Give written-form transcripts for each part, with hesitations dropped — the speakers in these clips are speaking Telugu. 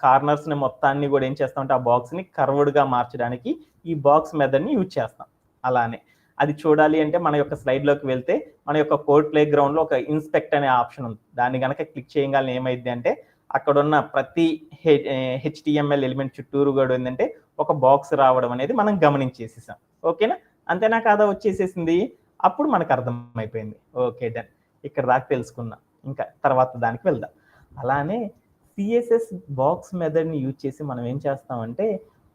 కార్నర్స్ని మొత్తాన్ని కూడా ఏం చేస్తామంటే ఆ బాక్స్ని కర్వ్డ్గా మార్చడానికి ఈ బాక్స్ మెథడ్ని యూజ్ చేస్తాం. అలానే అది చూడాలి అంటే మన యొక్క స్లైడ్లోకి వెళ్తే మన యొక్క కోడ్ ప్లే గ్రౌండ్లో ఒక ఇన్స్పెక్ట్ అనే ఆప్షన్ ఉంది. దాన్ని కనుక క్లిక్ చేయగానే ఏమైంది అంటే అక్కడ ఉన్న ప్రతి హెచ్టిఎంఎల్ ఎలిమెంట్ చుట్టూరు కూడా ఏంటంటే ఒక బాక్స్ రావడం అనేది మనం గమనించేసేసాం. ఓకేనా, అంతేనా కాదా వచ్చేసేసింది. అప్పుడు మనకు అర్థమైపోయింది. ఓకే డన్, ఇక్కడ దాకా తెలుసుకున్నాం. ఇంకా తర్వాత దానికి వెళ్దాం. అలానే సిఎస్ఎస్ బాక్స్ మెథడ్ని యూజ్ చేసి మనం ఏం చేస్తామంటే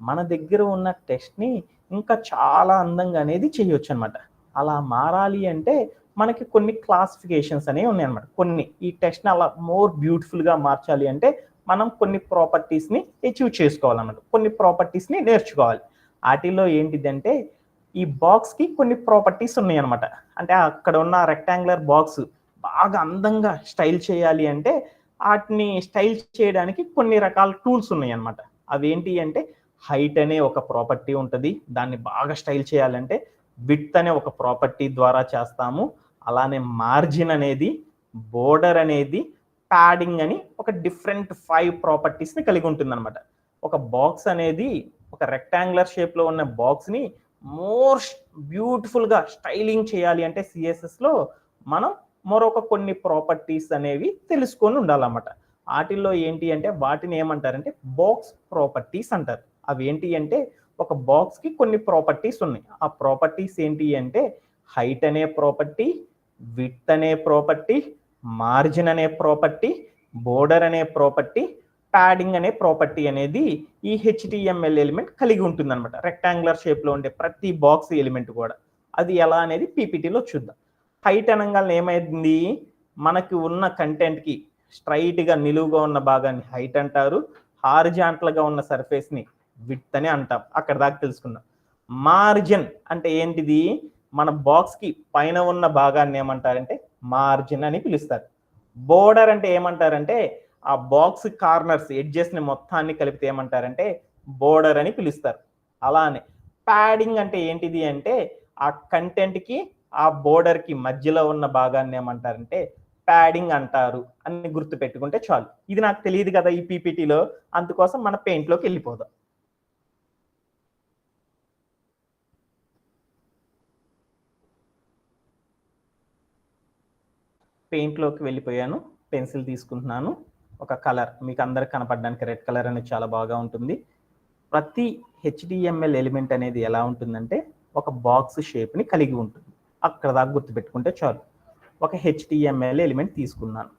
మన దగ్గర ఉన్న టెక్స్ట్ని ఇంకా చాలా అందంగా అనేది చేయొచ్చు అనమాట. అలా మారాలి అంటే మనకి కొన్ని క్లాసిఫికేషన్స్ అనేవి ఉన్నాయన్నమాట. కొన్ని ఈ టెక్స్ట్ని అలా మోర్ బ్యూటిఫుల్గా మార్చాలి అంటే మనం కొన్ని ప్రాపర్టీస్ని అచీవ్ చేసుకోవాలన్నమాట. కొన్ని ప్రాపర్టీస్ని నేర్చుకోవాలి. వాటిలో ఏంటిదంటే ఈ బాక్స్కి కొన్ని ప్రాపర్టీస్ ఉన్నాయి అనమాట. అంటే అక్కడ ఉన్న రెక్టాంగులర్ బాక్స్ బాగా అందంగా స్టైల్ చేయాలి అంటే వాటిని స్టైల్ చేయడానికి కొన్ని రకాల టూల్స్ ఉన్నాయి అనమాట. అవి ఏంటి అంటే హైట్ అనే ఒక ప్రాపర్టీ ఉంటుంది. దాన్ని బాగా స్టైల్ చేయాలంటే విడ్త్ అనే ఒక ప్రాపర్టీ ద్వారా చేస్తాము. అలానే మార్జిన్ అనేది, బోర్డర్ అనేది, ప్యాడింగ్ అని ఒక డిఫరెంట్ 5 ప్రాపర్టీస్ని కలిగి ఉంటుంది అనమాట. ఒక బాక్స్ అనేది ఒక రెక్టాంగులర్ షేప్లో ఉన్న బాక్స్ని మోర్ బ్యూటిఫుల్గా స్టైలింగ్ చేయాలి అంటే సిఎస్ఎస్లో మనం మరొక కొన్ని ప్రాపర్టీస్ అనేవి తెలుసుకొని ఉండాలన్నమాట. వాటిల్లో ఏంటి అంటే వాటిని ఏమంటారంటే బాక్స్ ప్రాపర్టీస్ అంటారు. అవి ఏంటి అంటే ఒక బాక్స్కి కొన్ని ప్రాపర్టీస్ ఉన్నాయి. ఆ ప్రాపర్టీస్ ఏంటి అంటే హైట్ అనే ప్రాపర్టీ, విడ్త్ అనే ప్రాపర్టీ, మార్జిన్ అనే ప్రాపర్టీ, బోర్డర్ అనే ప్రాపర్టీ, ప్యాడింగ్ అనే ప్రాపర్టీ అనేది ఈ హెచ్టిఎంఎల్ ఎలిమెంట్ కలిగి ఉంటుంది అనమాట. రెక్టాంగులర్ షేప్లో ఉండే ప్రతి బాక్స్ ఎలిమెంట్ కూడా. అది ఎలా అనేది పీపీటీలో చూద్దాం. హైట్ అనగానే ఏమైంది, మనకి ఉన్న కంటెంట్కి స్ట్రైట్గా నిలువుగా ఉన్న భాగాన్ని హైట్ అంటారు. హారిజాంటల్గా ఉన్న సర్ఫేస్ని విడ్త్ అని అంటాం. అక్కడ దాకా తెలుసుకుందాం. మార్జిన్ అంటే ఏంటిది, మన బాక్స్కి పైన ఉన్న భాగాన్ని ఏమంటారంటే మార్జిన్ అని పిలుస్తారు. బోర్డర్ అంటే ఏమంటారంటే ఆ బాక్స్ కార్నర్స్ ఎడ్జెస్ని మొత్తాన్ని కలిపితే ఏమంటారంటే బోర్డర్ అని పిలుస్తారు. అలానే ప్యాడింగ్ అంటే ఏంటిది అంటే ఆ కంటెంట్కి ఆ బోర్డర్కి మధ్యలో ఉన్న భాగాన్ని ఏమంటారంటే ప్యాడింగ్ అంటారు అని గుర్తు పెట్టుకుంటే చాలు. ఇది నాకు తెలియదు కదా ఈ పీపీటీలో, అందుకోసం మన పెయింట్లోకి వెళ్ళిపోదాం. పెయింట్లోకి వెళ్ళిపోయాను. పెన్సిల్ తీసుకుంటున్నాను. ఒక కలర్ మీకు అందరికి కనపడడానికి రెడ్ కలర్ అనేది చాలా బాగా ఉంటుంది. ప్రతి హెచ్డిఎంఎల్ ఎలిమెంట్ అనేది ఎలా ఉంటుందంటే ఒక బాక్స్ షేప్ని కలిగి ఉంటుంది. అక్కడ దాకా గుర్తుపెట్టుకుంటే చాలు. ఒక హెచ్టిఎంఎల్ ఎలిమెంట్ తీసుకున్నాను.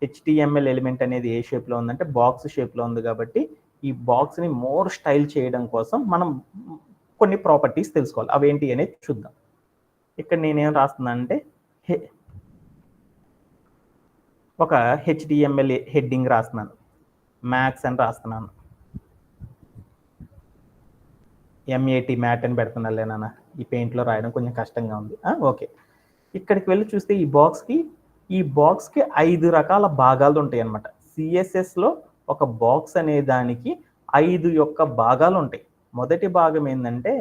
హెచ్టిఎంఎల్ ఎలిమెంట్ అనేది ఏ షేప్లో ఉందంటే బాక్స్ షేప్లో ఉంది కాబట్టి ఈ బాక్స్ని మోర్ స్టైల్ చేయడం కోసం మనం కొన్ని ప్రాపర్టీస్ తెలుసుకోవాలి. అవేంటి అనేది చూద్దాం. ఇక్కడ నేనేం రాస్తున్నానంటే ఒక హెచ్డిఎంఎల్ హెడ్డింగ్ రాస్తున్నాను, మ్యాథ్స్ అని రాస్తున్నాను. ఎంఏటి మ్యాట్ అని పెడుతున్నాలే నాన్న, ఈ పెయింట్లో రాయడం కొంచెం కష్టంగా ఉంది. ఓకే, ఇక్కడికి వెళ్ళి చూస్తే ఈ బాక్స్కి 5 రకాల భాగాలు ఉంటాయి అన్నమాట. సిఎస్ఎస్లో ఒక బాక్స్ అనే దానికి 5 యొక్క భాగాలు ఉంటాయి. మొదటి భాగం ఏంటంటే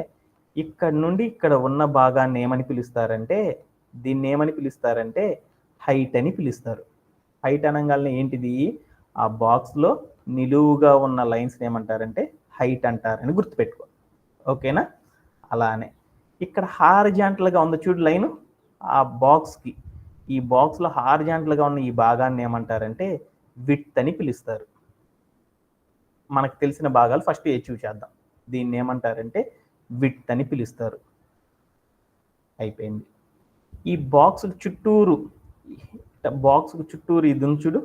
ఇక్కడ నుండి ఇక్కడ ఉన్న భాగాన్ని ఏమని పిలుస్తారంటే దీన్ని ఏమని పిలుస్తారంటే హైట్ అని పిలుస్తారు. హైట్ అనగానే ఏంటిది, ఆ బాక్స్లో నిలువుగా ఉన్న లైన్స్ని ఏమంటారంటే హైట్ అంటారని గుర్తుపెట్టుకో. ఓకేనా. అలానే ఇక్కడ హారిజాంటల్గా ఉంది చూడు లైను, ఆ బాక్స్కి ఈ బాక్స్లో హారిజాంటల్గా ఉన్న ఈ భాగాన్ని ఏమంటారంటే విడ్త్ అని పిలుస్తారు. మనకు తెలిసిన భాగాలు ఫస్ట్ చూసేద్దాం. దీన్ని ఏమంటారంటే విడ్త్ అని పిలుస్తారు. అయిపోయింది. ఈ బాక్స్ చుట్టూరు ఇది ఉంది చూడు,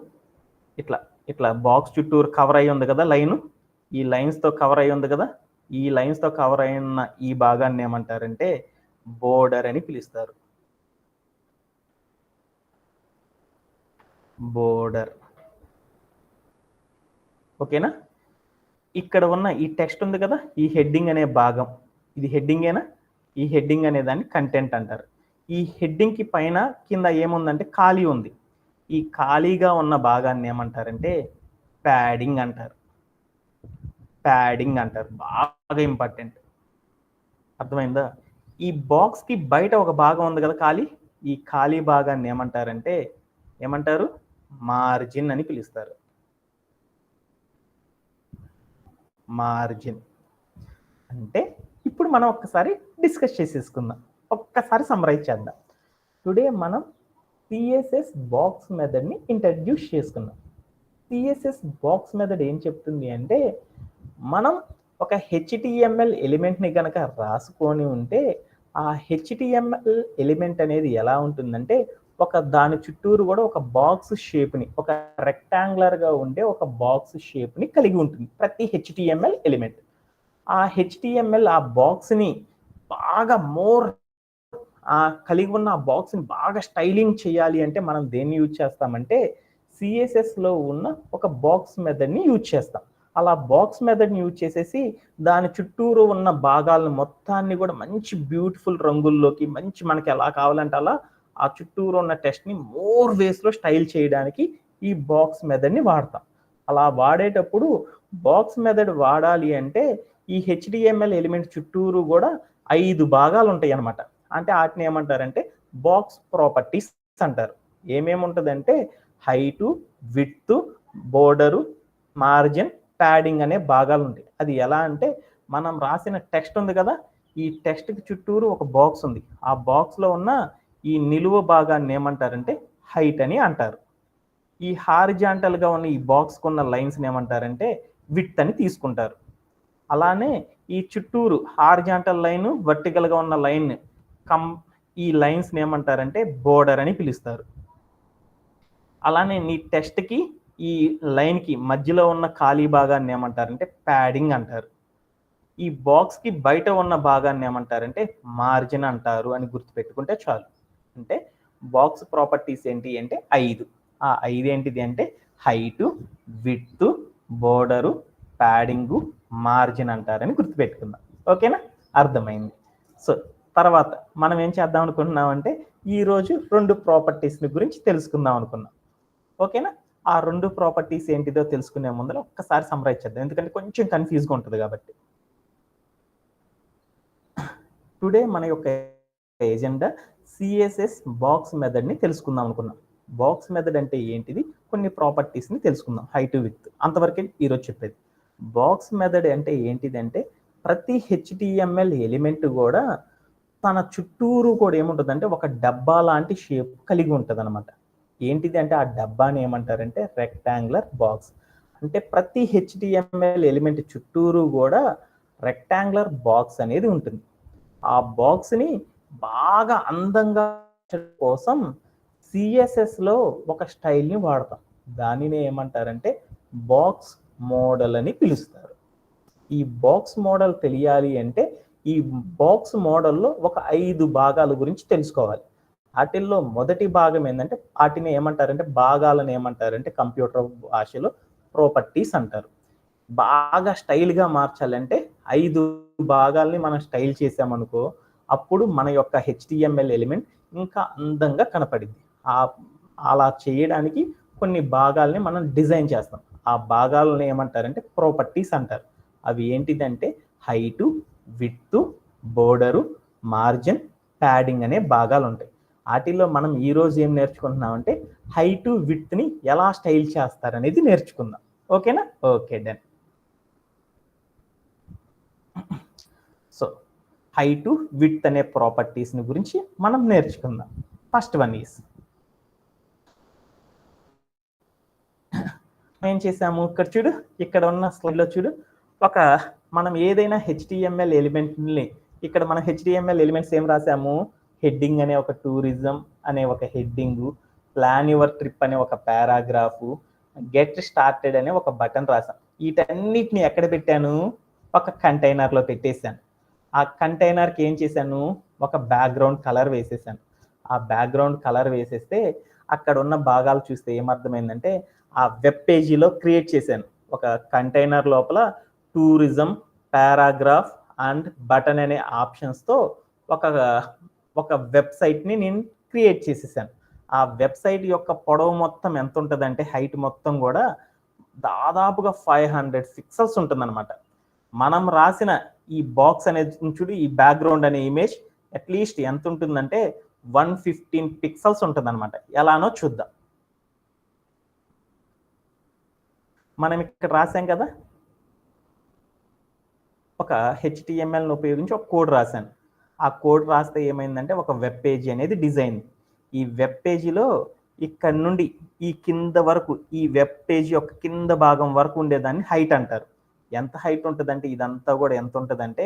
ఇట్లా బాక్స్ చుట్టూరు కవర్ అయ్యి ఉంది కదా లైను, ఈ లైన్స్తో కవర్ అయ్యి ఉంది కదా, ఈ లైన్స్తో కవర్ అయిన ఈ భాగాన్ని ఏమంటారంటే బోర్డర్ అని పిలుస్తారు. బోర్డర్. ఓకేనా. ఇక్కడ ఉన్న ఈ టెక్స్ట్ ఉంది కదా, ఈ హెడ్డింగ్ అనే భాగం, ఇది హెడ్డింగేనా, ఈ హెడ్డింగ్ అనే దాన్ని కంటెంట్ అంటారు. ఈ హెడ్డింగ్కి పైన కింద ఏముందంటే ఖాళీ ఉంది. ఈ ఖాళీగా ఉన్న భాగాన్ని ఏమంటారంటే ప్యాడింగ్ అంటారు. ప్యాడింగ్ అంటారు, బాగా ఇంపార్టెంట్. అర్థమైందా. ఈ బాక్స్కి బయట ఒక భాగం ఉంది కదా ఖాళీ, ఈ ఖాళీ భాగాన్ని ఏమంటారు మార్జిన్ అని పిలుస్తారు. మార్జిన్. అంటే ఇప్పుడు మనం ఒక్కసారి డిస్కస్ చేసేసుకుందాం, ఒక్కసారి సమ్మరైజ్ చేద్దాం. టుడే మనం సిఎస్ఎస్ బాక్స్ మెథడ్ని ఇంట్రడ్యూస్ చేసుకున్నాం. సిఎస్ఎస్ బాక్స్ మెథడ్ ఏం చెప్తుంది అంటే, మనం ఒక హెచ్టిఎంఎల్ ఎలిమెంట్ని కనుక రాసుకొని ఉంటే ఆ హెచ్టిఎంఎల్ ఎలిమెంట్ అనేది ఎలా ఉంటుందంటే, ఒక దాని చుట్టూరు కూడా ఒక బాక్స్ షేప్ని, ఒక రెక్టాంగులర్గా ఉండే ఒక బాక్స్ షేప్ని కలిగి ఉంటుంది ప్రతి హెచ్టిఎంఎల్ ఎలిమెంట్. ఆ హెచ్టిఎంఎల్ ఆ బాక్స్ని బాగా కలిగి ఉన్న ఆ బాక్స్ని బాగా స్టైలింగ్ చేయాలి అంటే మనం దేన్ని యూజ్ చేస్తామంటే, సిఎస్ఎస్లో ఉన్న ఒక బాక్స్ మెథడ్ని యూజ్ చేస్తాం. అలా బాక్స్ మెథడ్ని యూజ్ చేసేసి దాని చుట్టూరు ఉన్న భాగాలను మొత్తాన్ని కూడా మంచి బ్యూటిఫుల్ రంగుల్లోకి, మంచి మనకి ఎలా కావాలంటే అలా ఆ చుట్టూరు ఉన్న టెక్స్ట్ని మోర్ వేస్లో స్టైల్ చేయడానికి ఈ బాక్స్ మెథడ్ని వాడతాం. అలా వాడేటప్పుడు బాక్స్ మెథడ్ వాడాలి అంటే ఈ హెచ్డిఎంఎల్ ఎలిమెంట్ చుట్టూరు కూడా 5 భాగాలు ఉంటాయి అన్నమాట. అంటే వాటిని ఏమంటారంటే బాక్స్ ప్రాపర్టీస్ అంటారు. ఏమేమి ఉంటుందంటే height, width, border, margin, padding అనే భాగాలు ఉంటాయి. అది ఎలా అంటే, మనం రాసిన టెక్స్ట్ ఉంది కదా, ఈ టెక్స్ట్కి చుట్టూరు ఒక బాక్స్ ఉంది. ఆ బాక్స్లో ఉన్న ఈ నిలువ భాగాన్ని ఏమంటారంటే హైట్ అని అంటారు. ఈ హారిజాంటల్గా ఉన్న ఈ బాక్స్కి ఉన్న లైన్స్ని ఏమంటారంటే విడ్త్ అని తీసుకుంటారు. అలానే ఈ చుట్టూరు హారిజాంటల్ లైన్, వర్టికల్గా ఉన్న లైన్ ఈ లైన్స్ని ఏమంటారంటే బోర్డర్ అని పిలుస్తారు. అలానే నీ టెక్స్ట్కి ఈ లైన్కి మధ్యలో ఉన్న ఖాళీ భాగాన్ని ఏమంటారంటే ప్యాడింగ్ అంటారు. ఈ బాక్స్కి బయట ఉన్న భాగాన్ని ఏమంటారంటే మార్జిన్ అంటారు అని గుర్తుపెట్టుకుంటే చాలు. అంటే బాక్స్ ప్రాపర్టీస్ ఏంటి అంటే 5. ఆ 5 ఏంటిది అంటే హైటు, విడ్త్, బోర్డరు, ప్యాడింగు, మార్జిన్ అంటారని గుర్తుపెట్టుకుందాం. ఓకేనా, అర్థమైంది. సో తర్వాత మనం ఏం చేద్దాం అనుకుంటున్నాం అంటే, ఈరోజు 2 ప్రాపర్టీస్ని గురించి తెలుసుకుందాం అనుకున్నాం. ఓకేనా, ఆ 2 ప్రాపర్టీస్ ఏంటిదో తెలుసుకునే ముందర ఒక్కసారి సమ్మరైజ్ చేద్దాం, ఎందుకంటే కొంచెం కన్ఫ్యూజ్గా ఉంటుంది కాబట్టి. టుడే మన యొక్క ఎజెండా సిఎస్ఎస్ బాక్స్ మెథడ్ని తెలుసుకుందాం అనుకున్నాం. బాక్స్ మెథడ్ అంటే ఏంటిది, కొన్ని ప్రాపర్టీస్ని తెలుసుకుందాం, హైట్, విడ్త్, అంతవరకే ఈరోజు చెప్పేది. బాక్స్ మెథడ్ అంటే ఏంటిదంటే, ప్రతి హెచ్టిఎంఎల్ ఎలిమెంట్ కూడా తన చుట్టూరు కూడా ఏముంటుందంటే ఒక డబ్బా లాంటి షేప్ కలిగి ఉంటుంది అనమాట. ఏంటిది అంటే ఆ డబ్బాని ఏమంటారంటే రెక్టాంగులర్ బాక్స్. అంటే ప్రతి హెచ్టిఎంఎల్ ఎలిమెంట్ చుట్టూరు కూడా రెక్టాంగులర్ బాక్స్ అనేది ఉంటుంది. ఆ బాక్స్ని బాగా అందంగా కోసం సిఎస్ఎస్లో ఒక స్టైల్ని వాడతాం. దానిని ఏమంటారంటే బాక్స్ మోడల్ అని పిలుస్తారు. ఈ బాక్స్ మోడల్ తెలియాలి అంటే ఈ బాక్స్ మోడల్లో ఒక 5 భాగాల గురించి తెలుసుకోవాలి. వాటిల్లో మొదటి భాగం ఏంటంటే, వాటిని ఏమంటారంటే భాగాలను ఏమంటారంటే కంప్యూటర్ భాషలో ప్రాపర్టీస్ అంటారు. బాగా స్టైల్గా మార్చాలంటే 5 భాగాల్ని మనం స్టైల్ చేసామనుకో, అప్పుడు మన యొక్క హెచ్టిఎంఎల్ ఎలిమెంట్ ఇంకా అందంగా కనపడింది. అలా చేయడానికి కొన్ని భాగాల్ని మనం డిజైన్ చేస్తాం. ఆ భాగాలను ఏమంటారంటే ప్రాపర్టీస్ అంటారు. అవి ఏంటిదంటే height, width, border, margin, padding అనే భాగాలు ఉంటాయి. వాటిల్లో మనం ఈరోజు ఏం నేర్చుకుంటున్నామంటే హైటు, విడ్త్ని ఎలా స్టైల్ చేస్తారనేది నేర్చుకుందాం. ఓకేనా, okay done. So height, width అనే ప్రాపర్టీస్ని గురించి మనం నేర్చుకుందాం. ఫస్ట్ వన్ ఈస్, ఏం చేసాము, ఇక్కడ చూడు, ఇక్కడ ఉన్న స్లైడ్లో చూడు, మనం ఏదైనా హెచ్టిఎంఎల్ ఎలిమెంట్ని, ఇక్కడ మనం హెచ్టిఎంఎల్ ఎలిమెంట్స్ ఏం రాసాము, హెడ్డింగ్ అనే ఒక టూరిజం అనే ఒక హెడ్డింగు, ప్లాన్ యువర్ ట్రిప్ అనే ఒక పారాగ్రాఫు, గెట్ స్టార్టెడ్ అనే ఒక బటన్ రాసాం. వీటన్నిటిని ఎక్కడ పెట్టాను, ఒక కంటైనర్లో పెట్టేశాను. ఆ కంటైనర్కి ఏం చేశాను, ఒక బ్యాక్గ్రౌండ్ కలర్ వేసేసాను. ఆ బ్యాక్గ్రౌండ్ కలర్ వేసేస్తే అక్కడ ఉన్న భాగాలు చూస్తే ఏమర్థమైందంటే, ఆ వెబ్ పేజీలో క్రియేట్ చేశాను. ఒక కంటైనర్ లోపల టూరిజం, పారాగ్రాఫ్ అండ్ బటన్ అనే ఆప్షన్స్తో ఒక వెబ్సైట్ని నేను క్రియేట్ చేసేసాను. ఆ వెబ్సైట్ యొక్క పొడవు మొత్తం ఎంత ఉంటుందంటే, హైట్ మొత్తం కూడా దాదాపుగా 500 పిక్సెల్స్ ఉంటుందన్నమాట. మనం రాసిన ఈ బాక్స్ అనేది చూడు, ఈ బ్యాక్గ్రౌండ్ అనే ఇమేజ్ అట్లీస్ట్ ఎంత ఉంటుందంటే 115 పిక్సెల్స్ ఉంటుందన్నమాట. ఎలానో చూద్దాం. మనం ఇక్కడ రాసాం కదా, ఒక హెచ్టిఎంఎల్ని ఉపయోగించి ఒక కోడ్ రాశాను. ఆ కోడ్ రాస్తే ఏమైందంటే ఒక వెబ్ పేజీ అనేది డిజైన్. ఈ వెబ్ పేజీలో ఇక్కడ నుండి ఈ కింద వరకు ఈ వెబ్ పేజీ యొక్క కింద భాగం వరకు ఉండేదాన్ని హైట్ అంటారు. ఎంత హైట్ ఉంటుందంటే ఇదంతా కూడా ఎంత ఉంటుందంటే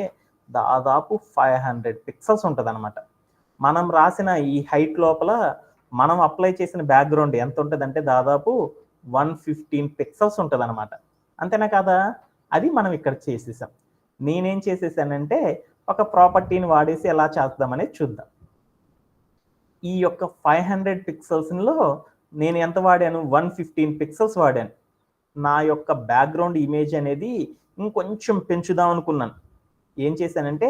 దాదాపు 500 పిక్సెల్స్ ఉంటుందన్నమాట. మనం రాసిన ఈ హైట్ లోపల మనం అప్లై చేసిన బ్యాక్గ్రౌండ్ ఎంత ఉంటుందంటే దాదాపు 115 పిక్సెల్స్ ఉంటుందన్నమాట. అంతేనా కాదా? అది మనం ఇక్కడ చేసేసాం. నేనేం చేసేసానంటే ఒక ప్రాపర్టీని వాడేసి ఎలా చేద్దామనేది చూద్దాం. ఈ యొక్క 500 పిక్సెల్స్లో నేను ఎంత వాడాను? 115 పిక్సెల్స్ వాడాను. నా యొక్క బ్యాక్గ్రౌండ్ ఇమేజ్ అనేది ఇంకొంచెం పెంచుదాం అనుకున్నాను. ఏం చేశానంటే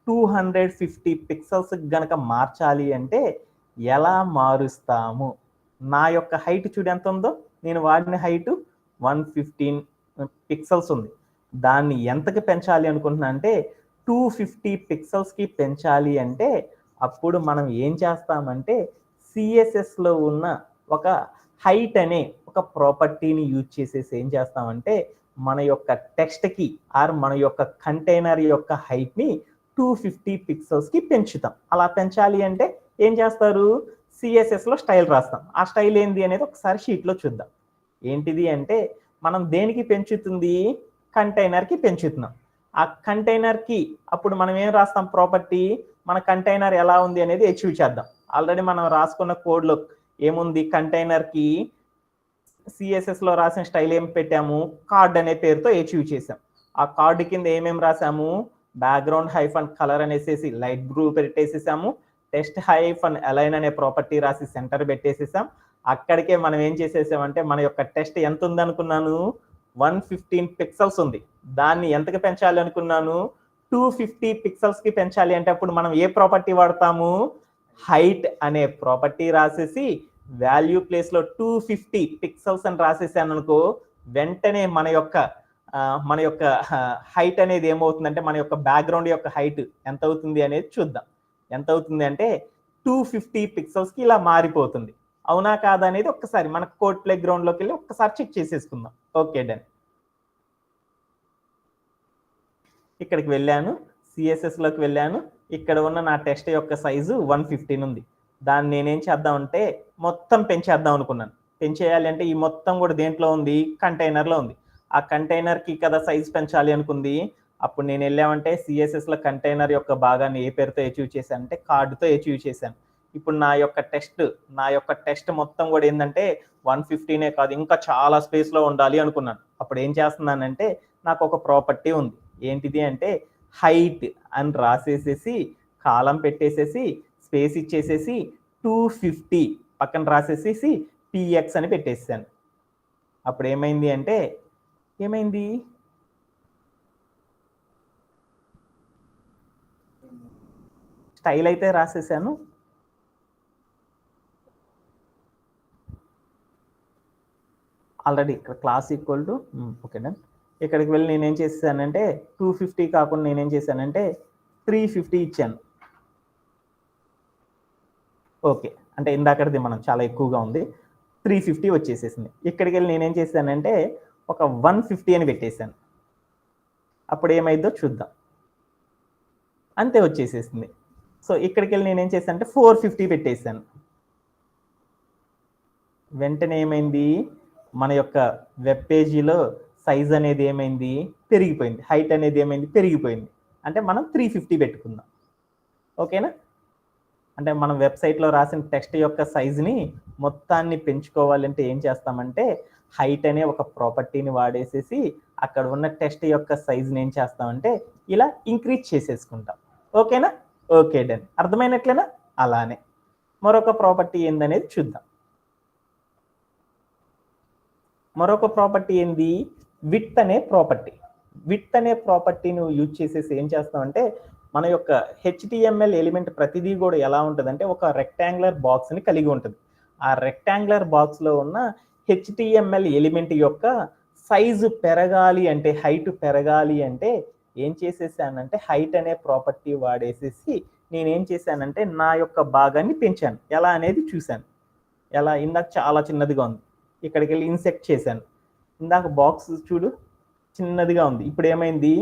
250 పిక్సెల్స్ గనక మార్చాలి అంటే ఎలా మారుస్తాము? నా యొక్క హైట్ చూడు ఎంత ఉందో, నేను వాడిన హైట్ 115 పిక్సెల్స్ ఉంది. దాన్ని ఎంతకి పెంచాలి అనుకుంటున్నా అంటే 250 పిక్సెల్స్కి పెంచాలి అంటే అప్పుడు మనం ఏం చేస్తామంటే సిఎస్ఎస్లో ఉన్న ఒక హైట్ అనే ఒక ప్రాపర్టీని యూజ్ చేసేసి ఏం చేస్తామంటే మన యొక్క టెక్స్ట్కి ఆర్ మన యొక్క కంటైనర్ యొక్క హైట్ని 250 పిక్సెల్స్కి పెంచుతాం. అలా పెంచాలి అంటే ఏం చేస్తారు? సిఎస్ఎస్లో స్టైల్ రాస్తాం. ఆ స్టైల్ ఏంది అనేది ఒకసారి షీట్లో చూద్దాం. ఏంటిది అంటే మనం దేనికి పెంచుతుంది? కంటైనర్కి పెంచుతున్నాం. ఆ కంటైనర్కి అప్పుడు మనం ఏం రాస్తాం? ప్రాపర్టీ మన కంటైనర్ ఎలా ఉంది అనేది అచీవ్ చేద్దాం. ఆల్రెడీ మనం రాసుకున్న కోడ్లో ఏముంది? కంటైనర్కి సిఎస్ఎస్లో రాసిన స్టైల్ ఏం పెట్టాము? కార్డ్ అనే పేరుతో అచీవ్ చేసాం. ఆ కార్డు కింద ఏమేమి రాసాము? బ్యాక్గ్రౌండ్ హైఫన్ కలర్ అనేసి లైట్ బ్లూ పెట్టేసేసాము. టెక్స్ట్ హైఫన్ అలైన్ అనే ప్రాపర్టీ రాసి సెంటర్ పెట్టేసేసాం. అక్కడికే మనం ఏం చేసేసామంటే మన యొక్క టెక్స్ట్ ఎంత ఉంది అనుకున్నాను? 115 పిక్సెల్స్ ఉంది. దాన్ని ఎంతకి పెంచాలి అనుకున్నాను? 250 పిక్సెల్స్కి పెంచాలి అంటే అప్పుడు మనం ఏ ప్రాపర్టీ వాడతాము? హైట్ అనే ప్రాపర్టీ రాసేసి వాల్యూ ప్లేస్లో 250 పిక్సెల్స్ అని రాసేసాను అనుకో, వెంటనే మన యొక్క హైట్ అనేది ఏమవుతుందంటే మన యొక్క బ్యాక్గ్రౌండ్ యొక్క హైట్ ఎంత అవుతుంది అనేది చూద్దాం. ఎంత అవుతుంది అంటే 250 పిక్సెల్స్కి ఇలా మారిపోతుంది. అవునా కాదా అనేది ఒక్కసారి మన కోడ్ ప్లే గ్రౌండ్లోకి వెళ్ళి ఒక్కసారి చెక్ చేసేసుకుందాం. Okay, done. ఇక్కడికి వెళ్ళాను, సిఎస్ఎస్లోకి వెళ్ళాను. ఇక్కడ ఉన్న నా టెక్స్ట్ యొక్క సైజు 115 ఉంది. దాన్ని నేనేం చేద్దామంటే మొత్తం పెంచేద్దాం అనుకున్నాను. పెంచేయాలి అంటే ఈ మొత్తం కూడా దేంట్లో ఉంది? కంటైనర్లో ఉంది. ఆ కంటైనర్కి కదా సైజ్ పెంచాలి అనుకుంది. అప్పుడు నేను వెళ్ళామంటే సిఎస్ఎస్లో కంటైనర్ యొక్క భాగాన్ని ఏ పేరుతో అచీవ్ చేశాను అంటే కార్డుతో అచీవ్ చేశాను. ఇప్పుడు నా యొక్క టెక్స్ట్ మొత్తం కూడా ఏంటంటే 115 కాదు, ఇంకా చాలా స్పేస్లో ఉండాలి అనుకున్నాను. అప్పుడు ఏం చేస్తున్నానంటే నాకు ఒక ప్రాపర్టీ ఉంది. ఏంటిది అంటే హైట్ అని రాసేసేసి కాలం పెట్టేసేసి స్పేస్ ఇచ్చేసేసి 250 పక్కన రాసేసేసి పిఎక్స్ అని పెట్టేసాను. అప్పుడు ఏమైంది అంటే స్టైల్ అయితే రాసేసాను. ఆల్రెడీ ఇక్కడ క్లాస్ ఈక్వల్ టు ఓకేనా. ఇక్కడికి వెళ్ళి నేనేం చేశానంటే 250 కాకుండా నేనేం చేశానంటే 350 ఇచ్చాను. ఓకే, అంటే ఇందాకటిది మనం చాలా ఎక్కువగా ఉంది, 350 వచ్చేసేసింది. ఇక్కడికి వెళ్ళి నేనేం చేశానంటే ఒక 150 అని పెట్టేశాను. అప్పుడు ఏమైందో చూద్దాం. అంతే వచ్చేసేసింది. సో ఇక్కడికి వెళ్ళి నేనేం చేశానంటే 450 పెట్టేశాను. వెంటనే ఏమైంది? మన యొక్క వెబ్ పేజీలో సైజ్ అనేది ఏమైంది? పెరిగిపోయింది. హైట్ అనేది ఏమైంది? పెరిగిపోయింది. అంటే మనం 350 పెట్టుకుందాం. ఓకేనా. అంటే మనం వెబ్సైట్లో రాసిన టెక్స్ట్ యొక్క సైజుని మొత్తాన్ని పెంచుకోవాలంటే ఏం చేస్తామంటే హైట్ అనే ఒక ప్రాపర్టీని వాడేసేసి అక్కడ ఉన్న టెక్స్ట్ యొక్క సైజుని ఏం చేస్తామంటే ఇలా ఇంక్రీజ్ చేసేసుకుంటాం. ఓకేనా. Okay, done. అర్థమైనట్లేనా? అలానే మరొక ప్రాపర్టీ ఏందనేది చూద్దాం. మరొక ప్రాపర్టీ ఏంది? విడ్త్ అనే ప్రాపర్టీ. విడ్త్ అనే ప్రాపర్టీని యూజ్ చేసేసి ఏం చేస్తామంటే మన యొక్క హెచ్టిఎంఎల్ ఎలిమెంట్ ప్రతిదీ కూడా ఎలా ఉంటుందంటే ఒక రెక్టాంగులర్ బాక్స్ని కలిగి ఉంటుంది. ఆ రెక్టాంగులర్ బాక్స్లో ఉన్న హెచ్టిఎంఎల్ ఎలిమెంట్ యొక్క సైజు పెరగాలి అంటే, హైట్ పెరగాలి అంటే ఏం చేసేసానంటే హైట్ అనే ప్రాపర్టీ వాడేసేసి నేనేం చేశానంటే నా యొక్క భాగాన్ని పెంచాను. ఎలా అనేది చూశాను. ఎలా? ఇందాక చాలా చిన్నదిగా ఉంది, ఇక్కడికి వెళ్ళి ఇన్సెక్ట్ చేశాను. ఇందాక బాక్స్ చూడు చిన్నదిగా ఉంది, ఇప్పుడు ఏమైంది?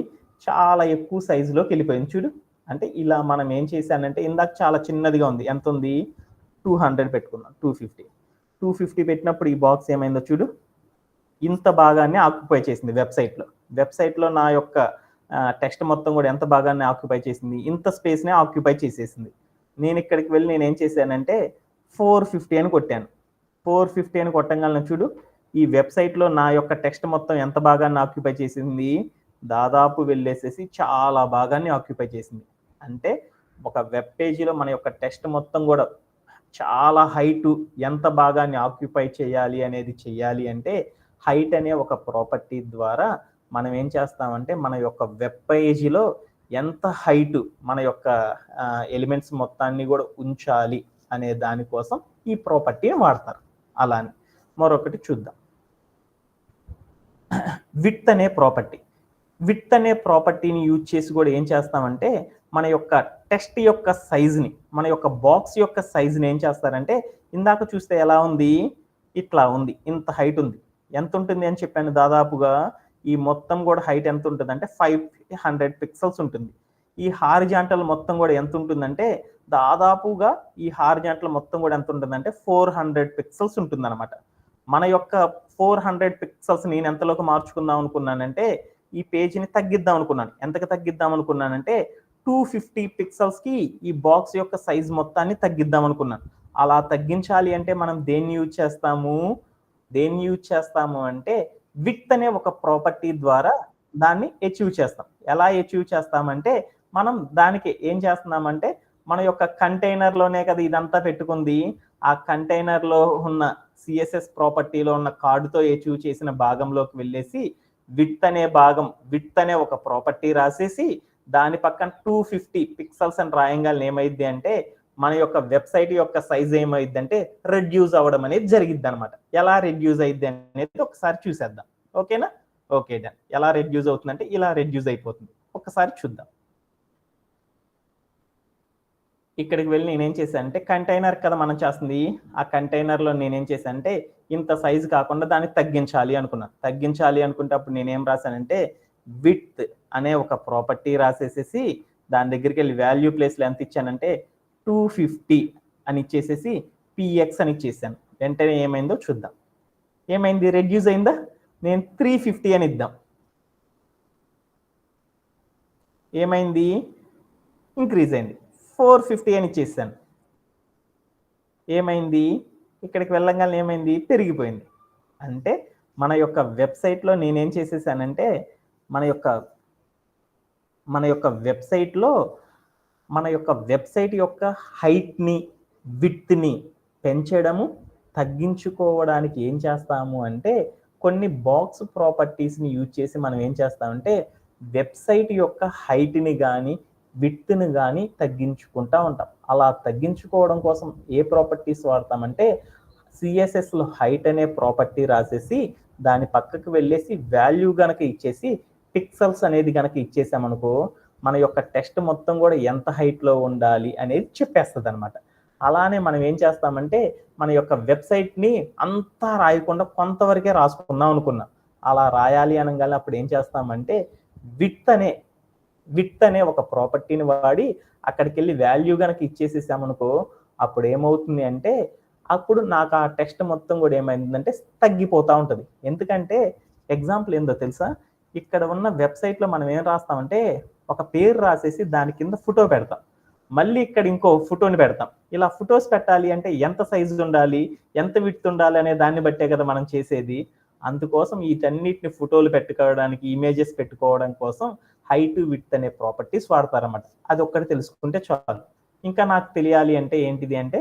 చాలా ఎక్కువ సైజులోకి వెళ్ళిపోయింది చూడు. అంటే ఇలా మనం ఏం చేశానంటే ఇందాక చాలా చిన్నదిగా ఉంది. ఎంత ఉంది? 200 పెట్టుకున్నాం. 250 పెట్టినప్పుడు ఈ బాక్స్ ఏమైందో చూడు. ఇంత భాగాన్ని ఆక్యుపై చేసింది వెబ్‌సైట్‌లో. వెబ్‌సైట్‌లో నా యొక్క టెక్స్ట్ మొత్తం కూడా ఎంత భాగాన్ని ఆక్యుపై చేసింది? ఇంత స్పేస్‌నే ఆక్యుపై చేసేసింది. నేను ఇక్కడికి వెళ్ళి నేనేం చేశానంటే 450 అని కొట్టాను. 450 అని కొట్టంగానే చూడు, ఈ వెబ్‌సైట్‌లో నా యొక్క టెక్స్ట్ మొత్తం ఎంత భాగాన్ని ఆక్యుపై చేసింది? దాదాపు వెళ్ళేసేసి చాలా భాగాన్ని ఆక్యుపై చేసింది. అంటే ఒక వెబ్ పేజీలో మన యొక్క టెక్స్ట్ మొత్తం కూడా చాలా హైటు ఎంత భాగాన్ని ఆక్యుపై చేయాలి అనేది చెయ్యాలి అంటే హైట్ అనే ఒక ప్రాపర్టీ ద్వారా మనం ఏం చేస్తామంటే మన యొక్క వెబ్ పేజీలో ఎంత హైటు మన యొక్క ఎలిమెంట్స్ మొత్తాన్ని కూడా ఉంచాలి అనే దానికోసం ఈ ప్రాపర్టీని వాడతారు. అలానే మరొకటి చూద్దాం. విడ్త్ అనే ప్రాపర్టీ. విడ్త్ అనే ప్రాపర్టీని యూజ్ చేసి కూడా ఏం చేస్తామంటే మన యొక్క టెక్స్ట్ యొక్క సైజుని, మన యొక్క బాక్స్ యొక్క సైజుని ఏం చేస్తారంటే ఇందాక చూస్తే ఎలా ఉంది? ఇట్లా ఉంది. ఇంత హైట్ ఉంది. ఎంత ఉంటుంది అని చెప్పాను? దాదాపుగా ఈ మొత్తం కూడా హైట్ ఎంత ఉంటుందంటే 500 పిక్సెల్స్ ఉంటుంది. ఈ హారిజాంటల్ మొత్తం కూడా ఎంత ఉంటుందంటే దాదాపుగా ఈ హారిజాంటల్ మొత్తం కూడా ఎంత ఉంటుందంటే 400 పిక్సెల్స్ ఉంటుందన్నమాట. మన యొక్క 400 పిక్సెల్స్ నేను ఎంతలోకి మార్చుకుందాం అనుకున్నానంటే ఈ పేజీని తగ్గిద్దాం అనుకున్నాను. ఎంతకి తగ్గిద్దాం అనుకున్నానంటే 250 పిక్సెల్స్‌కి ఈ బాక్స్ యొక్క సైజ్ మొత్తాన్ని తగ్గిద్దాం అనుకున్నాను. అలా తగ్గించాలి అంటే మనం దేన్ని యూజ్ చేస్తాము అంటే విడ్త్ అనే ఒక ప్రాపర్టీ ద్వారా దాన్ని అచీవ్ చేస్తాం. ఎలా అచీవ్ చేస్తామంటే మనం దానికి ఏం చేస్తున్నామంటే మన యొక్క కంటైనర్‌లోనే కదా ఇదంతా పెట్టుకుంది. ఆ కంటైనర్‌లో ఉన్న సిఎస్ఎస్ ప్రాపర్టీలో ఉన్న కార్డ్‌తో అచీవ్ చేసిన భాగంలోకి వెళ్ళేసి విడ్త్ అనే ఒక ప్రాపర్టీ రాసేసి దాని పక్కన 250 పిక్సెల్స్ అని రాయంగానే ఏమైద్ది అంటే మన యొక్క వెబ్‌సైట్ యొక్క సైజ్ ఏమైద్దంటే రెడ్యూస్ అవ్వడం అనేది జరిగిద్దనమాట. ఎలా రెడ్యూస్ అయిద్ది అనేది ఒకసారి చూసేద్దాం. ఓకేనా? Okay done. ఎలా రెడ్యూస్ అవుతుందంటే ఇలా రెడ్యూస్ అయిపోతుంది. ఒకసారి చూద్దాం. ఇక్కడికి వెళ్ళి నేనేం చేశానంటే కంటైనర్ కదా మనం చేస్తుంది. ఆ కంటైనర్‌లో నేనేం చేశానంటే ఇంత సైజ్ కాకుండా దాన్ని తగ్గించాలి అనుకున్నాను. తగ్గించాలి అనుకుంటే అప్పుడు నేనేం రాశానంటే విడ్త్ అనే ఒక ప్రాపర్టీ రాసేసేసి దాని దగ్గరికి వెళ్ళి వాల్యూ ప్లేస్‌లో ఎంత ఇచ్చానంటే 250 అని ఇచ్చేసేసి పీఎక్స్ అని ఇచ్చేసాను. వెంటనే ఏమైందో చూద్దాం. ఏమైంది? రెడ్యూస్ అయిందా? నేను 350 అని ఇద్దాం. ఏమైంది? ఇంక్రీజ్ అయింది. 450 అని ఇచ్చేసాను. ఏమైంది? ఇక్కడికి వెళ్ళంగానే ఏమైంది? పెరిగిపోయింది. అంటే మన యొక్క వెబ్‌సైట్‌లో నేనేం చేసేసానంటే మన యొక్క వెబ్‌సైట్‌లో మన యొక్క వెబ్‌సైట్ యొక్క హైట్‌ని, విడ్త్‌ని పెంచడము, తగ్గించుకోవడానికి ఏం చేస్తాము అంటే కొన్ని బాక్స్ ప్రాపర్టీస్‌ని యూజ్ చేసి మనం ఏం చేస్తామంటే వెబ్‌సైట్ యొక్క హైట్‌ని గాని, విడ్త్‌ని గాని తగ్గించుకుంటా ఉంటాం. అలా తగ్గించుకోవడం కోసం ఏ ప్రాపర్టీస్ వాడతామంటే సిఎస్ఎస్‌లో హైట్ అనే ప్రాపర్టీ రాసేసి దాని పక్కకు వెళ్ళేసి వాల్యూ గనక ఇచ్చేసి పిక్సెల్స్ అనేది గనక ఇచ్చేసామనుకో మన యొక్క టెక్స్ట్ మొత్తం కూడా ఎంత హైట్‌లో ఉండాలి అనేది చెప్పేస్తదనమాట. అలానే మనం ఏం చేస్తామంటే మన యొక్క వెబ్‌సైట్‌ని అంతా రాయకుండా కొంతవరకే రాసుకుందాం అనుకున్నాం. అలా రాయాలి అనంగానే అప్పుడు ఏం చేస్తామంటే విడ్త్ అనే ఒక ప్రాపర్టీని వాడి అక్కడికెళ్ళి వాల్యూ గనక ఇచ్చేసేసామనుకో అప్పుడు ఏమవుతుంది అంటే అప్పుడు నాకు ఆ టెక్స్ట్ మొత్తం కూడా ఏమైందంటే తగ్గిపోతా ఉంటుంది. ఎందుకంటే ఎగ్జాంపుల్ ఏందో తెలుసా? ఇక్కడ ఉన్న వెబ్‌సైట్‌లో మనం ఏం రాస్తామంటే ఒక పేరు రాసేసి దాని కింద ఫోటో పెడతాం. మళ్ళీ ఇక్కడ ఇంకో ఫోటోని పెడతాం. ఇలా ఫోటోస్ పెట్టాలి అంటే ఎంత సైజ్ ఉండాలి, ఎంత విడ్త్ ఉండాలి అనే దాన్ని బట్టే కదా మనం చేసేది. అందుకోసం వీటన్నిటిని ఫోటోలు పెట్టుకోవడానికి, ఇమేజెస్ పెట్టుకోవడం కోసం హైట్, విడ్త్ అనే ప్రాపర్టీస్ వాడతారన్నమాట. అది ఒక్కటి తెలుసుకుంటే చాలు. ఇంకా నాకు తెలియాలి అంటే ఏంటిది అంటే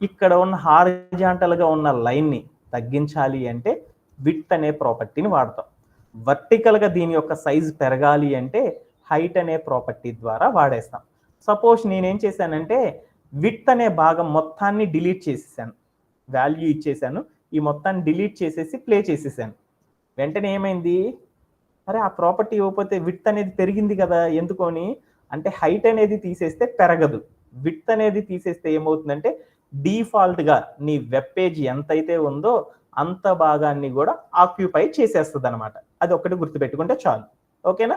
ఇక్కడ ఉన్న హారిజాంటల్‌గా ఉన్న లైన్‌ని తగ్గించాలి అంటే విడ్త్ అనే ప్రాపర్టీని వాడతాం. వర్టికల్‌గా దీని యొక్క సైజ్ పెరగాలి అంటే హైట్ అనే ప్రాపర్టీ ద్వారా వాడేస్తాం. సపోజ్ నేనేం చేశానంటే విడ్త్ అనే భాగం మొత్తాన్ని డిలీట్ చేసేసాను. వాల్యూ ఇచ్చేసాను. ఈ మొత్తాన్ని డిలీట్ చేసేసి ప్లే చేసేసాను. వెంటనే ఏమైంది? అరే ఆ ప్రాపర్టీ ఇవ్వకపోతే విడ్త్ అనేది పెరిగింది కదా ఎందుకని? అంటే హైట్ అనేది తీసేస్తే పెరగదు. విడ్త్ అనేది తీసేస్తే ఏమవుతుందంటే డిఫాల్ట్‌గా నీ వెబ్ పేజ్ ఎంతైతే ఉందో అంత భాగాన్ని కూడా ఆక్యుపై చేసేస్తదనమాట. అది ఒక్కటి గుర్తుపెట్టుకుంటే చాలు. ఓకేనా?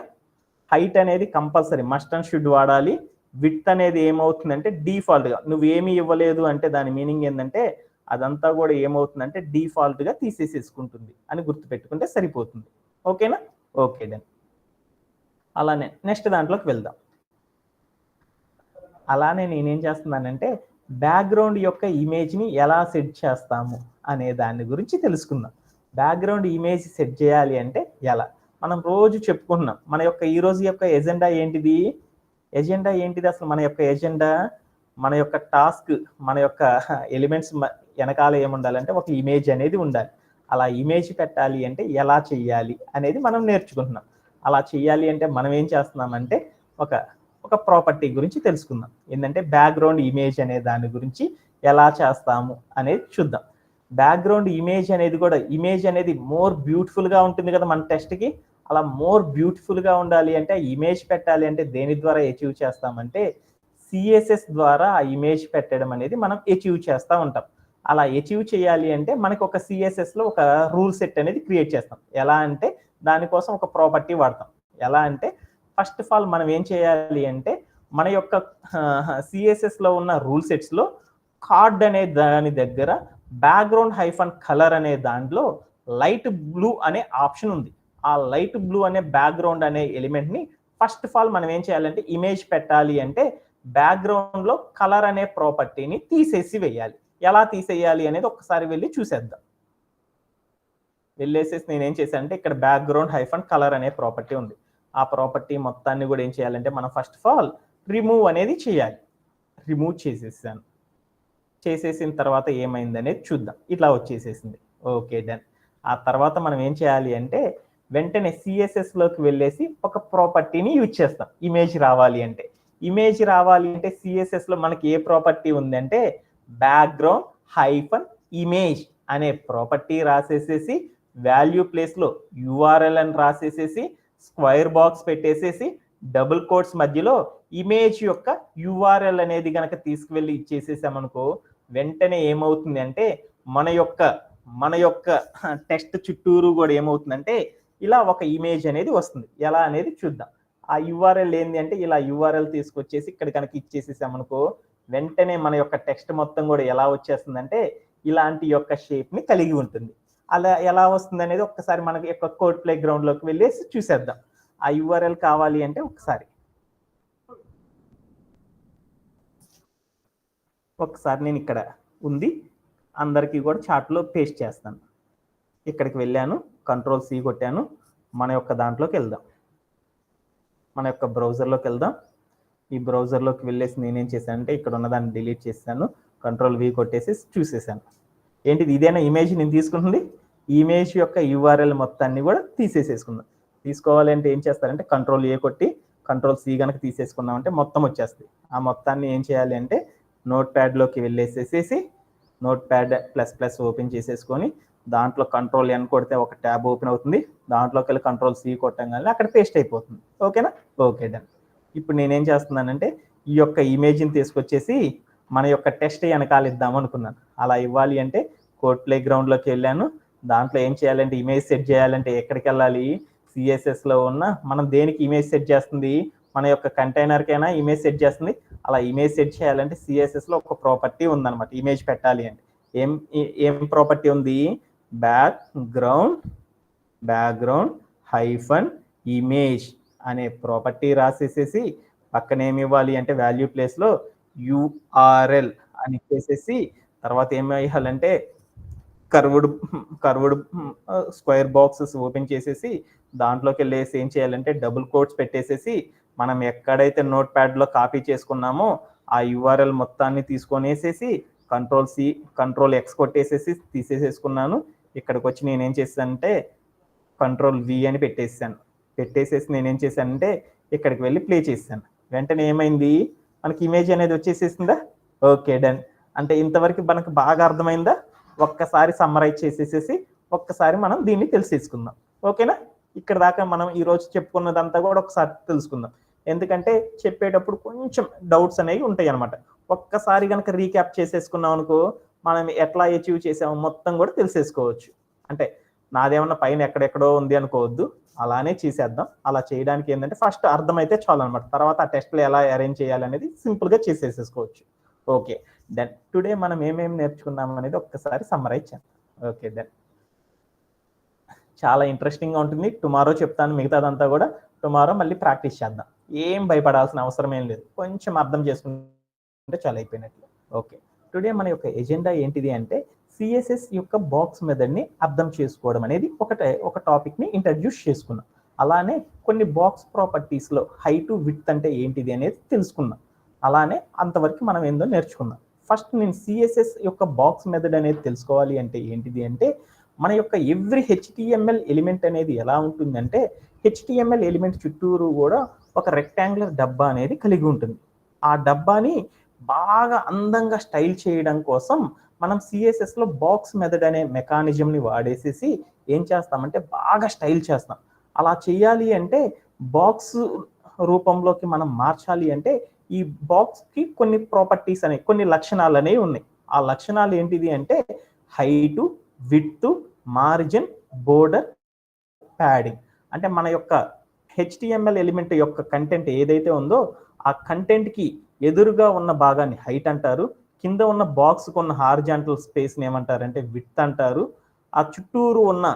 హైట్ అనేది కంపల్సరీ మస్ట్ అండ్ షుడ్ వాడాలి. విడ్త్ అనేది ఏమవుతుందంటే డిఫాల్ట్గా నువ్వు ఏమి ఇవ్వలేదు అంటే దాని మీనింగ్ ఏంటంటే అదంతా కూడా ఏమవుతుందంటే డిఫాల్ట్గా తీసేసేసుకుంటుంది అని గుర్తుపెట్టుకుంటే సరిపోతుంది. ఓకేనా? Okay done. అలానే నెక్స్ట్ దాంట్లోకి వెళ్దాం. అలానే నేనేం చేస్తున్నానంటే బ్యాక్గ్రౌండ్ యొక్క ఇమేజ్ని ఎలా సెట్ చేస్తాము అనే దాని గురించి తెలుసుకుందాం. బ్యాక్గ్రౌండ్ ఇమేజ్ సెట్ చేయాలి అంటే ఎలా? మనం రోజు చెప్పుకుంటున్నాం మన యొక్క ఈ రోజు యొక్క ఎజెండా ఏంటిది? ఎజెండా ఏంటిది అసలు? మన యొక్క ఎజెండా, మన యొక్క టాస్క్, మన యొక్క ఎలిమెంట్స్ వెనకాల ఏముండాలంటే ఒక ఇమేజ్ అనేది ఉండాలి. అలా ఇమేజ్ పెట్టాలి అంటే ఎలా చెయ్యాలి అనేది మనం నేర్చుకుంటున్నాం. అలా చెయ్యాలి అంటే మనం ఏం చేస్తున్నామంటే ఒక ప్రాపర్టీ గురించి తెలుసుకుందాం. ఏంటంటే బ్యాక్గ్రౌండ్ ఇమేజ్ అనే దాని గురించి ఎలా చేస్తాము అనేది చూద్దాం. బ్యాక్గ్రౌండ్ ఇమేజ్ అనేది కూడా ఇమేజ్ అనేది మోర్ బ్యూటిఫుల్గా ఉంటుంది కదా మన టెస్ట్కి. అలా మోర్ బ్యూటిఫుల్గా ఉండాలి అంటే ఇమేజ్ పెట్టాలి అంటే దేని ద్వారా అచీవ్ చేస్తామంటే సిఎస్ఎస్ ద్వారా ఆ ఇమేజ్ పెట్టడం అనేది మనం అచీవ్ చేస్తూ ఉంటాం. అలా అచీవ్ చేయాలి అంటే మనకి ఒక సిఎస్ఎస్లో ఒక రూల్ సెట్ అనేది క్రియేట్ చేస్తాం. ఎలా అంటే దానికోసం ఒక ప్రాపర్టీ వాడతాం. ఎలా అంటే ఫస్ట్ ఆఫ్ ఆల్ మనం ఏం చేయాలి అంటే మన యొక్క సిఎస్ఎస్లో ఉన్న రూల్ సెట్స్లో కార్డ్ అనే దాని దగ్గర బ్యాక్గ్రౌండ్ హైఫన్ కలర్ అనే దాంట్లో లైట్ బ్లూ అనే ఆప్షన్ ఉంది. ఆ లైట్ బ్లూ అనే బ్యాక్గ్రౌండ్ అనే ఎలిమెంట్ని ఫస్ట్ ఆఫ్ ఆల్ మనం ఏం చేయాలంటే ఇమేజ్ పెట్టాలి అంటే బ్యాక్గ్రౌండ్లో కలర్ అనే ప్రాపర్టీని తీసేసి వేయాలి. ఎలా తీసేయాలి అనేది ఒక్కసారి వెళ్ళి చూసేద్దాం. వెళ్ళేసేసి నేనేం చేశాను అంటే ఇక్కడ బ్యాక్గ్రౌండ్ హైఫన్ కలర్ అనే ప్రాపర్టీ ఉంది. ఆ ప్రాపర్టీ మొత్తాన్ని కూడా ఏం చేయాలంటే మనం ఫస్ట్ ఆఫ్ ఆల్ రిమూవ్ అనేది చేయాలి. రిమూవ్ చేసేసాను. చేసేసిన తర్వాత ఏమైంది అనేది చూద్దాం. ఇట్లా వచ్చేసేసింది. Okay done. ఆ తర్వాత మనం ఏం చేయాలి అంటే వెంటనే సిఎస్ఎస్లోకి వెళ్ళేసి ఒక ప్రాపర్టీని యూజ్ చేస్తాం ఇమేజ్ రావాలి అంటే. ఇమేజ్ రావాలి అంటే సిఎస్ఎస్లో మనకి ఏ ప్రాపర్టీ ఉందంటే బ్యాక్గ్రౌండ్ హైఫన్ ఇమేజ్ అనే ప్రాపర్టీ రాసేసేసి వాల్యూ ప్లేస్లో యూఆర్ఎల్ అని రాసేసేసి స్క్వేర్ బాక్స్ పెట్టేసేసి డబుల్ కోట్స్ మధ్యలో ఇమేజ్ యొక్క యూఆర్ఎల్ అనేది కనుక తీసుకువెళ్ళి ఇచ్చేసేసామనుకో వెంటనే ఏమవుతుంది అంటే మన యొక్క టెక్స్ట్ చుట్టూరు కూడా ఏమవుతుందంటే ఇలా ఒక ఇమేజ్ అనేది వస్తుంది. ఎలా అనేది చూద్దాం. ఆ యూఆర్ఎల్ ఏంటి అంటే ఇలా యూఆర్ఎల్ తీసుకొచ్చేసి ఇక్కడ కనుక ఇచ్చేసేసామనుకో వెంటనే మన యొక్క టెక్స్ట్ మొత్తం కూడా ఎలా వచ్చేస్తుందంటే ఇలాంటి యొక్క షేప్ని కలిగి ఉంటుంది. అలా ఎలా వస్తుంది అనేది ఒక్కసారి మనకి యొక్క కోడ్ ప్లే గ్రౌండ్లోకి వెళ్ళేసి చూసేద్దాం. ఆ యూఆర్ఎల్ కావాలి అంటే ఒకసారి నేను ఇక్కడ ఉంది అందరికీ కూడా చార్ట్లో పేస్ట్ చేస్తాను. ఇక్కడికి వెళ్ళాను, కంట్రోల్-C కొట్టాను. మన యొక్క దాంట్లోకి వెళ్దాం. మన యొక్క బ్రౌజర్లోకి వెళ్దాం. ఈ బ్రౌజర్లోకి వెళ్ళేసి నేనేం చేశానంటే ఇక్కడ ఉన్నదాన్ని డిలీట్ చేశాను. కంట్రోల్-V కొట్టేసి చూసేసాను. ఏంటిది? ఇదేనా ఇమేజ్ నేను తీసుకుంటుంది? ఈ ఇమేజ్ యొక్క యూఆర్ఎల్ మొత్తాన్ని కూడా తీసేసేసుకుందాం. తీసుకోవాలంటే ఏం చేస్తారంటే కంట్రోల్-A కొట్టి కంట్రోల్-C కనుక తీసేసుకున్నామంటే మొత్తం వచ్చేస్తుంది. ఆ మొత్తాన్ని ఏం చేయాలి అంటే నోట్ ప్యాడ్లోకి వెళ్ళేసేసేసి నోట్ ప్యాడ్ ++ ఓపెన్ చేసేసుకొని దాంట్లో కంట్రోల్-N కొడితే ఒక ట్యాబ్ ఓపెన్ అవుతుంది. దాంట్లోకి వెళ్ళి కంట్రోల్-C కొట్టంగానే అక్కడ పేస్ట్ అయిపోతుంది. ఓకేనా? Okay done. ఇప్పుడు నేనేం చేస్తున్నానంటే ఈ యొక్క ఇమేజ్ని తీసుకొచ్చేసి మన యొక్క టెస్ట్ వెనకాల ఇద్దాం అనుకున్నాను. అలా ఇవ్వాలి అంటే కోడ్ ప్లే గ్రౌండ్లోకి వెళ్ళాను. దాంట్లో ఏం చేయాలంటే ఇమేజ్ సెట్ చేయాలంటే ఎక్కడికి వెళ్ళాలి? సిఎస్ఎస్లో ఉన్న మనం దేనికి ఇమేజ్ సెట్ చేస్తుంది? మన యొక్క కంటైనర్కైనా ఇమేజ్ సెట్ చేస్తుంది. అలా ఇమేజ్ సెట్ చేయాలంటే సిఎస్ఎస్లో ఒక ప్రాపర్టీ ఉందన్నమాట ఇమేజ్ పెట్టాలి అంటే. ఏం ప్రాపర్టీ ఉంది? బ్యాక్గ్రౌండ్ హైఫన్ ఇమేజ్ అనే ప్రాపర్టీ రాసేసేసి పక్కన ఏమి ఇవ్వాలి అంటే వాల్యూ ప్లేస్లో యూఆర్ఎల్ అని ఇచ్చేసేసి తర్వాత ఏమి వేయాలంటే కర్వ్డ్ స్క్వేర్ బాక్సెస్ ఓపెన్ చేసేసి దాంట్లోకి వెళ్ళేసి ఏం చేయాలంటే డబుల్ కోట్స్ పెట్టేసేసి మనం ఎక్కడైతే నోట్ ప్యాడ్లో కాపీ చేసుకున్నామో ఆ యూఆర్ఎల్ మొత్తాన్ని తీసుకొనేసేసి కంట్రోల్-C కంట్రోల్-X కొట్టేసేసి తీసేసేసుకున్నాను. ఇక్కడికి వచ్చి నేనేం చేశానంటే కంట్రోల్-V అని పెట్టేసేసి నేనేం చేశానంటే ఇక్కడికి వెళ్ళి ప్లే చేశాను. వెంటనే ఏమైంది? మనకి ఇమేజ్ అనేది వచ్చేసేసిందా? Okay done. అంటే ఇంతవరకు మనకు బాగా అర్థమైందా? ఒక్కసారి సమ్మరైజ్ చేసేసేసి ఒక్కసారి మనం దీన్ని తెలిసేసుకుందాం. ఓకేనా? ఇక్కడ దాకా మనం ఈరోజు చెప్పుకున్నదంతా కూడా ఒకసారి తెలుసుకుందాం. ఎందుకంటే చెప్పేటప్పుడు కొంచెం డౌట్స్ అనేవి ఉంటాయి అనమాట. ఒక్కసారి కనుక రీక్యాప్ చేసేసుకున్నాం అనుకో మనం ఎట్లా అచీవ్ చేసామో మొత్తం కూడా తెలిసేసుకోవచ్చు. అంటే నాదేమన్నా పైన ఎక్కడెక్కడో ఉంది అనుకోవద్దు. అలానే చేసేద్దాం. అలా చేయడానికి ఏంటంటే ఫస్ట్ అర్థమైతే చాలు అనమాట. తర్వాత ఆ టెస్ట్‌లు ఎలా అరేంజ్ చేయాలనేది సింపుల్‌గా చేసేసేసుకోవచ్చు. ఓకే. డన్. టుడే మనం ఏమేమి నేర్చుకున్నాం అనేది ఒక్కసారి సమ్మరైజ్ చేద్దాం. ఓకే. డన్. చాలా ఇంట్రెస్టింగ్‌గా ఉంటుంది. టుమారో చెప్తాను మిగతాదంతా కూడా. టుమారో మళ్ళీ ప్రాక్టీస్ చేద్దాం. ఏం భయపడాల్సిన అవసరం ఏం లేదు. కొంచెం అర్థం చేసుకుంటే చాలు అయిపోయినట్లే. ఓకే. టుడే మన యొక్క ఎజెండా ఏంటిది అంటే సిఎస్ఎస్ యొక్క బాక్స్ మెథడ్‌ని అర్థం చేసుకోవడం అనేది ఒక టాపిక్‌ని ఇంట్రడ్యూస్ చేసుకున్నాం. అలానే కొన్ని బాక్స్ ప్రాపర్టీస్‌లో హైట్, విడ్త్ అంటే ఏంటిది అనేది తెలుసుకున్నాం. అలానే అంతవరకు మనం ఏందో నేర్చుకున్నాం. ఫస్ట్ నేను సిఎస్ఎస్ యొక్క బాక్స్ మెథడ్ అనేది తెలుసుకోవాలి అంటే ఏంటిది అంటే మన యొక్క ఎవ్రీ హెచ్టిఎంఎల్ ఎలిమెంట్ అనేది ఎలా ఉంటుందంటే హెచ్టిఎంఎల్ ఎలిమెంట్ చుట్టూరు కూడా ఒక రెక్టాంగులర్ డబ్బా అనేది కలిగి ఉంటుంది. ఆ డబ్బాని బాగా అందంగా స్టైల్ చేయడం కోసం మనం సిఎస్ఎస్లో బాక్స్ మెథడ్ అనే మెకానిజంని వాడేసేసి ఏం చేస్తామంటే బాగా స్టైల్ చేస్తాం. అలా చేయాలి అంటే బాక్స్ రూపంలోకి మనం మార్చాలి అంటే ఈ బాక్స్కి కొన్ని ప్రాపర్టీస్ అనేవి కొన్ని లక్షణాలు అనేవి ఉన్నాయి. ఆ లక్షణాలు ఏంటిది అంటే height, width, margin, border, padding. అంటే మన యొక్క హెచ్టిఎంఎల్ ఎలిమెంట్ యొక్క కంటెంట్ ఏదైతే ఉందో ఆ కంటెంట్కి ఎదురుగా ఉన్న భాగాన్ని హైట్ అంటారు. కింద ఉన్న బాక్స్కి ఉన్న హార్జాంటల్ స్పేస్ని ఏమంటారంటే విడ్త్ అంటారు. ఆ చుట్టూరు ఉన్న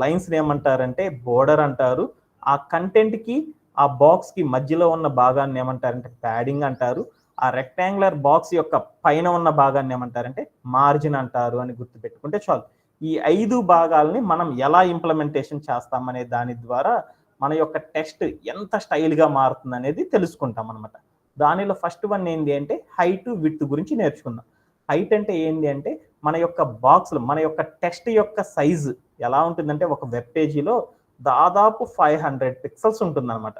లైన్స్ని ఏమంటారంటే బోర్డర్ అంటారు. ఆ కంటెంట్కి ఆ బాక్స్కి మధ్యలో ఉన్న భాగాన్ని ఏమంటారంటే ప్యాడింగ్ అంటారు. ఆ రెక్టాంగులర్ బాక్స్ యొక్క పైన ఉన్న భాగాన్ని ఏమంటారంటే మార్జిన్ అంటారు అని గుర్తుపెట్టుకుంటే చాలు. ఈ 5 భాగాల్ని మనం ఎలా ఇంప్లిమెంటేషన్ చేస్తామనే దాని ద్వారా మన యొక్క టెస్ట్ ఎంత స్టైల్‌గా మారుతుందనేది తెలుసుకుంటాం అనమాట. దానిలో ఫస్ట్ వన్ ఏంది అంటే హైట్, విడ్త్ గురించి నేర్చుకుందాం. హైట్ అంటే ఏంది అంటే మన యొక్క బాక్స్‌లో మన యొక్క టెస్ట్ యొక్క సైజ్ ఎలా ఉంటుందంటే ఒక వెబ్ పేజీలో దాదాపు 500 పిక్సెల్స్ ఉంటుందన్నమాట.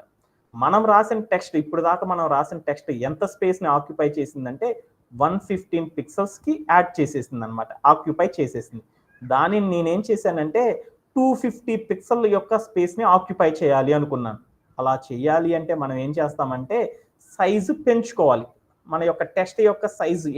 మనం రాసిన టెక్స్ట్ ఇప్పుడు దాకా మనం రాసిన టెక్స్ట్ ఎంత స్పేస్‌ని ఆక్యుపై చేసిందంటే 115 పిక్సెల్స్‌కి యాడ్ చేసేసిందన్నమాట. ఆక్యుపై చేసేసింది. దానిని నేనేం చేశానంటే 250 పిక్సెల్ యొక్క స్పేస్‌ని ఆక్యుపై చేయాలి అనుకున్నాను. అలా చేయాలి అంటే మనం ఏం చేస్తామంటే సైజు పెంచుకోవాలి. మన యొక్క టెక్స్ట్ యొక్క సైజు